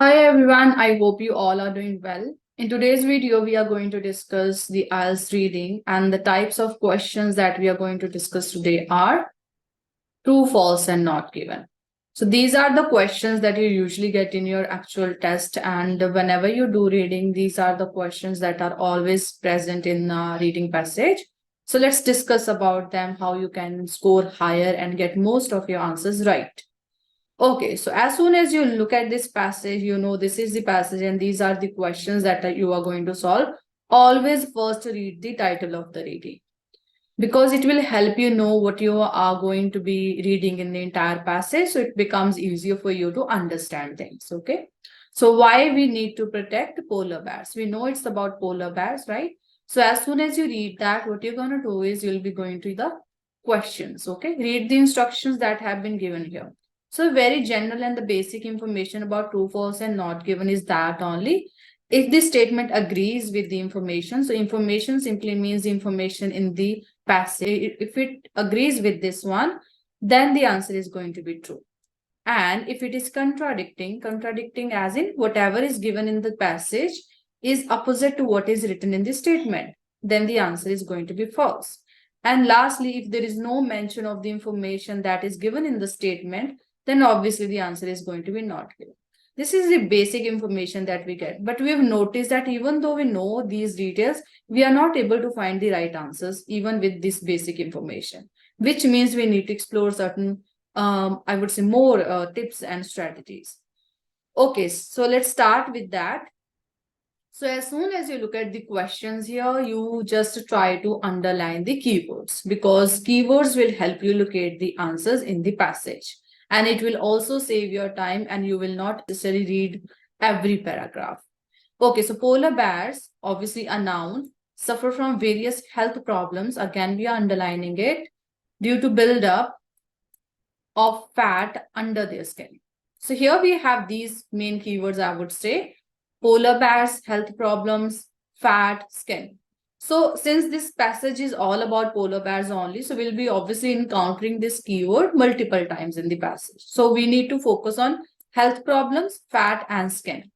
Hi everyone, I hope you all are doing well. In today's video, we are going to discuss the IELTS reading, and the types of questions that we are going to discuss today are true, false, and not given. So these are the questions that you usually get in your actual test, and whenever you do reading, these are the questions that are always present in reading passage. So let's discuss about them, how you can score higher and get most of your answers right. Okay, so as soon as you look at this passage, you know this is the passage and these are the questions that you are going to solve. Always first read the title of the reading because it will help you know what you are going to be reading in the entire passage. So it becomes easier for you to understand things. Okay, so why we need to protect polar bears? We know it's about polar bears, right? So as soon as you read that, what you're going to do is you'll be going to the questions. Okay, read the instructions that have been given here. So very general and the basic information about true, false, and not given is that only. If this statement agrees with the information, so information simply means information in the passage. If it agrees with this one, then the answer is going to be true. And if it is contradicting as in whatever is given in the passage is opposite to what is written in the statement, then the answer is going to be false. And lastly, if there is no mention of the information that is given in the statement, then obviously the answer is going to be not given. This is the basic information that we get. But we have noticed that even though we know these details, we are not able to find the right answers even with this basic information, which means we need to explore certain, I would say, more tips and strategies. Okay, so let's start with that. So as soon as you look at the questions here, you just try to underline the keywords because keywords will help you locate the answers in the passage. And it will also save your time and you will not necessarily read every paragraph. Okay, so polar bears, obviously a noun, suffer from various health problems. Again, we are underlining it due to buildup of fat under their skin. So here we have these main keywords, I would say. Polar bears, health problems, fat, skin. So since this passage is all about polar bears only, so we'll be obviously encountering this keyword multiple times in the passage. So we need to focus on health problems, fat, and skin.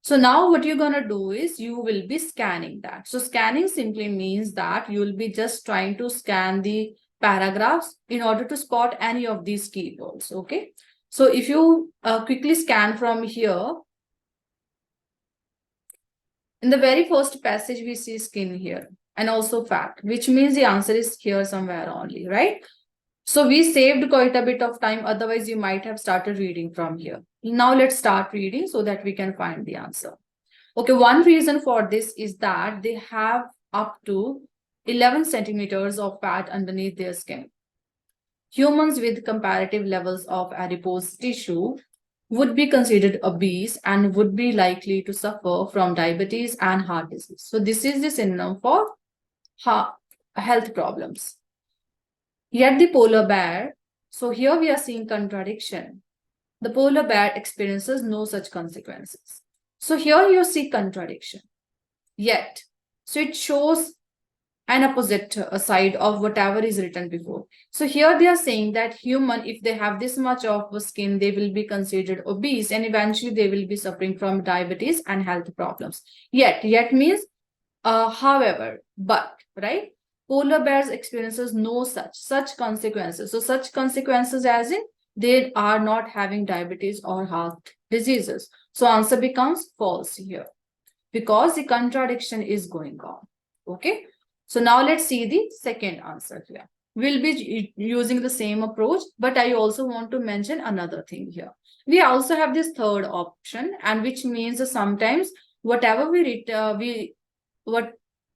So now what you're going to do is you will be scanning that. So scanning simply means that you will be just trying to scan the paragraphs in order to spot any of these keywords. Okay. So if you quickly scan from here, in the very first passage, we see skin here and also fat, which means the answer is here somewhere only, right? So we saved quite a bit of time. Otherwise, you might have started reading from here. Now let's start reading so that we can find the answer. Okay, one reason for this is that they have up to 11 centimeters of fat underneath their skin. Humans with comparative levels of adipose tissue would be considered obese and would be likely to suffer from diabetes and heart disease. So this is the synonym for health problems. Yet the polar bear, so here we are seeing contradiction. The polar bear experiences no such consequences. So here you see contradiction. Yet, so it shows an opposite side of whatever is written before. So here they are saying that human, if they have this much of skin, they will be considered obese and eventually they will be suffering from diabetes and health problems. Yet means however, but, right? Polar bears experiences no such consequences. So such consequences as in they are not having diabetes or heart diseases. So answer becomes false here because the contradiction is going on. Okay. So now let's see the second answer here. We'll be using the same approach, but I also want to mention another thing here. We also have this third option, and which means sometimes whatever we read,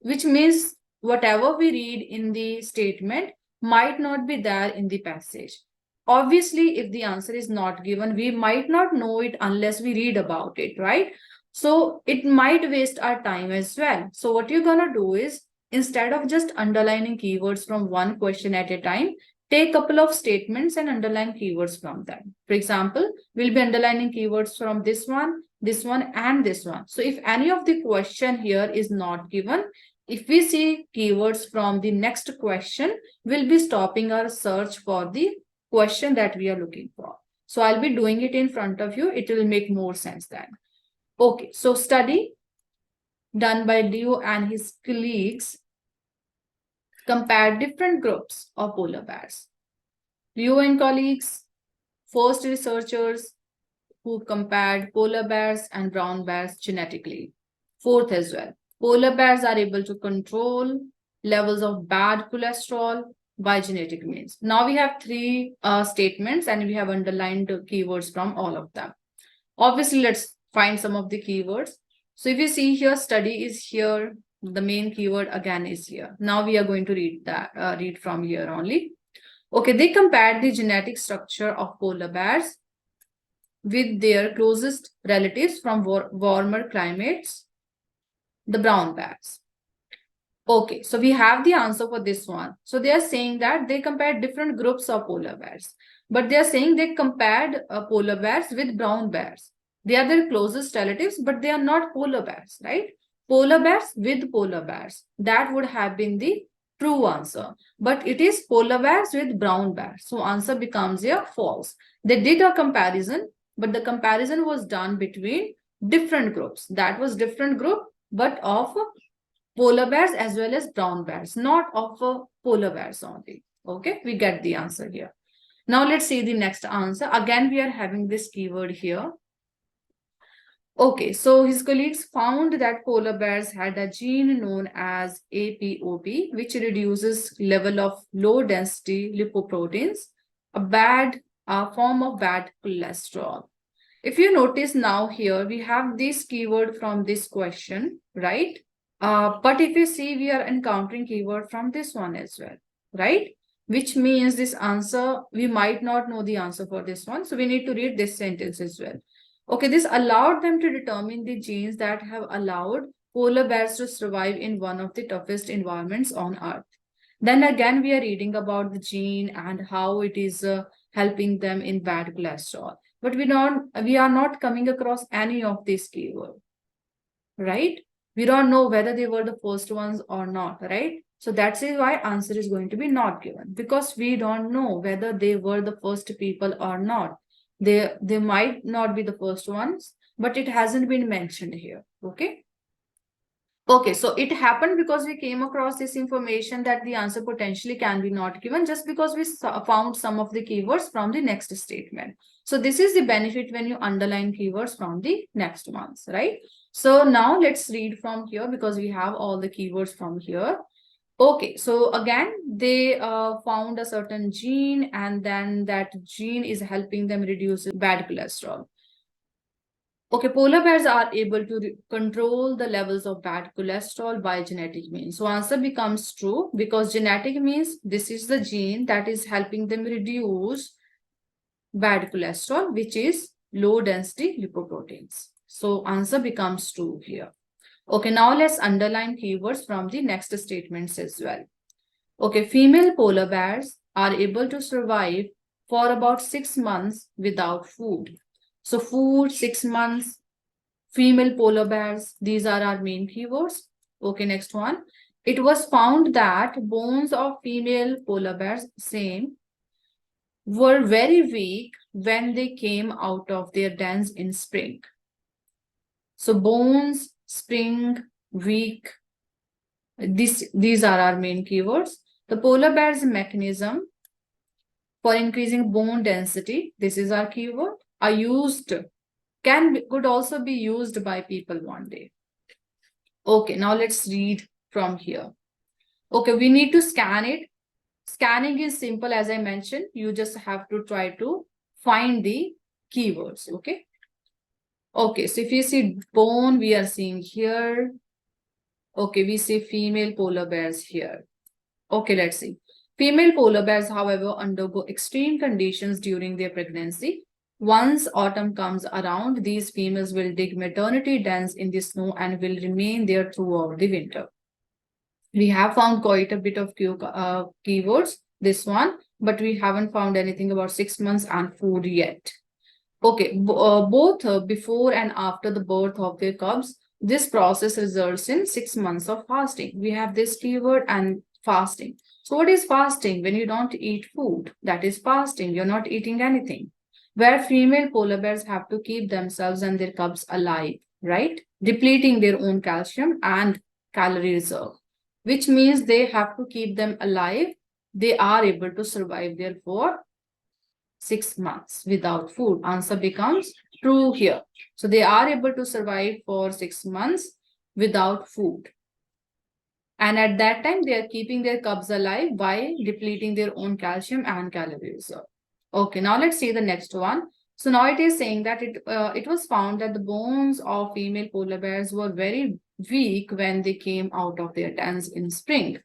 which means whatever we read in the statement might not be there in the passage. Obviously, if the answer is not given, we might not know it unless we read about it, right? So it might waste our time as well. So what you're going to do is instead of just underlining keywords from one question at a time, take a couple of statements and underline keywords from them. For example, we'll be underlining keywords from this one, and this one. So if any of the question here is not given, if we see keywords from the next question, we'll be stopping our search for the question that we are looking for. So I'll be doing it in front of you. It will make more sense then. Okay, so study done by Leo and his colleagues compared different groups of polar bears. Leo and colleagues, first researchers who compared polar bears and brown bears genetically. Fourth as well, polar bears are able to control levels of bad cholesterol by genetic means. Now we have three statements and we have underlined keywords from all of them. Obviously, let's find some of the keywords. So if you see here, study is here. The main keyword again is here. Now we are going to read that, read from here only. Okay, they compared the genetic structure of polar bears with their closest relatives from warmer climates, the brown bears. Okay, so we have the answer for this one. So they are saying that they compared different groups of polar bears, but they are saying they compared polar bears with brown bears. They are their closest relatives, but they are not polar bears, right? Polar bears with polar bears. That would have been the true answer, but it is polar bears with brown bears. So answer becomes here false. They did a comparison, but the comparison was done between different groups. That was different group, but of polar bears as well as brown bears, not of polar bears only. Okay, we get the answer here. Now let's see the next answer. Again, we are having this keyword here. Okay, so his colleagues found that polar bears had a gene known as APOP, which reduces level of low density lipoproteins, a form of bad cholesterol. If you notice now here, we have this keyword from this question, right? But if you see, we are encountering keyword from this one as well, right? Which means this answer, we might not know the answer for this one. So we need to read this sentence as well. Okay, this allowed them to determine the genes that have allowed polar bears to survive in one of the toughest environments on Earth. Then again, we are reading about the gene and how it is helping them in bad cholesterol. But we are not coming across any of these keywords, right? We don't know whether they were the first ones or not, right? So that's why answer is going to be not given, because we don't know whether they were the first people or not. They might not be the first ones, but it hasn't been mentioned here. Okay. Okay, so it happened because we came across this information that the answer potentially can be not given just because we found some of the keywords from the next statement. So this is the benefit when you underline keywords from the next ones, right? So now let's read from here because we have all the keywords from here. Okay, so again, they found a certain gene and then that gene is helping them reduce bad cholesterol. Okay, polar bears are able to control the levels of bad cholesterol by genetic means. So answer becomes true because genetic means this is the gene that is helping them reduce bad cholesterol, which is low density lipoproteins. So answer becomes true here. Okay, now let's underline keywords from the next statements as well. Okay, female polar bears are able to survive for about 6 months without food. So food, 6 months, female polar bears, these are our main keywords. Okay, next one. It was found that bones of female polar bears, same, were very weak when they came out of their dens in spring. So bones, spring, weak, these are our main keywords. The polar bear's mechanism for increasing bone density, this is our keyword, are used, could also be used by people one day. Okay, now let's read from here. Okay, we need to scan it. Scanning is simple, as I mentioned. You just have to try to find the keywords, okay? Okay, so if you see bone, we are seeing here. Okay, we see female polar bears here. Okay, let's see. Female polar bears, however, undergo extreme conditions during their pregnancy. Once autumn comes around, these females will dig maternity dens in the snow and will remain there throughout the winter. We have found quite a bit of keywords, this one, but we haven't found anything about 6 months and food yet. Okay, both before and after the birth of their cubs, this process results in 6 months of fasting. We have this keyword and fasting. So what is fasting? When you don't eat food, that is fasting. You're not eating anything. Where female polar bears have to keep themselves and their cubs alive. right? Depleting their own calcium and calorie reserve, which means they have to keep them alive. They are able to survive there for 6 months without food. Answer becomes true here. So they are able to survive for 6 months without food. And at that time, they are keeping their cubs alive by depleting their own calcium and calorie reserve. Okay, now let's see the next one. So now it is saying that it was found that the bones of female polar bears were very weak when they came out of their dens in spring.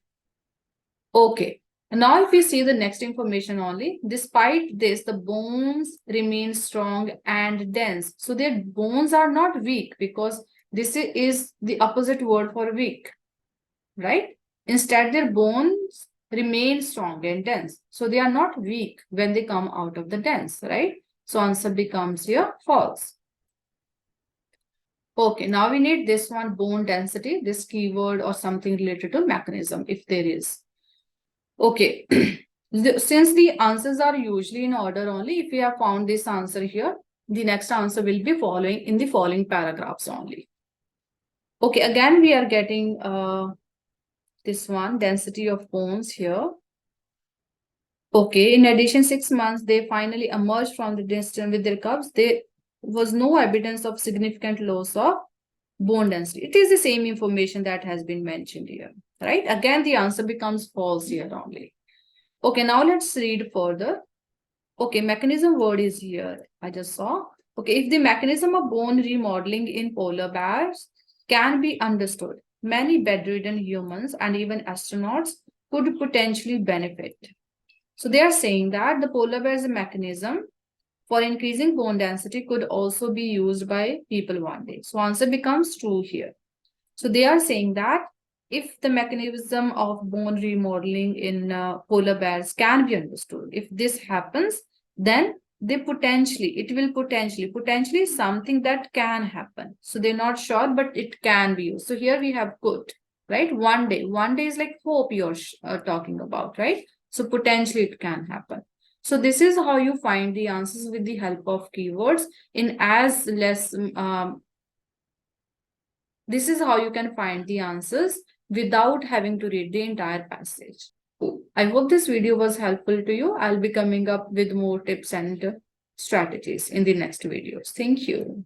Okay, and now if we see the next information only, despite this, the bones remain strong and dense. So their bones are not weak because this is the opposite word for weak, right? Instead, their bones remain strong and dense. So they are not weak when they come out of the dens, right? So answer becomes here false. Okay, now we need this one, bone density, this keyword or something related to mechanism if there is. Okay, since the answers are usually in order only, if we have found this answer here, the next answer will be following in the following paragraphs only. Okay, again, we are getting this one, density of bones here. Okay, in addition, 6 months, they finally emerged from the nest with their cubs. There was no evidence of significant loss of bone density. It is the same information that has been mentioned here, right? Again, the answer becomes false here only. Okay, now let's read further. Okay, mechanism word is here. I just saw. Okay, if the mechanism of bone remodeling in polar bears can be understood, many bedridden humans and even astronauts could potentially benefit. So they are saying that the polar bear's mechanism for increasing bone density could also be used by people one day. So answer becomes true here. So they are saying that if the mechanism of bone remodeling in polar bears can be understood, if this happens, then it will potentially something that can happen. So they're not sure, but it can be used. So here we have could, right? One day is like hope you're talking about, right? So potentially it can happen. So this is how you find the answers with the help of keywords in as less this is how you can find the answers without having to read the entire passage. I hope this video was helpful to you. I'll be coming up with more tips and strategies in the next videos. Thank you.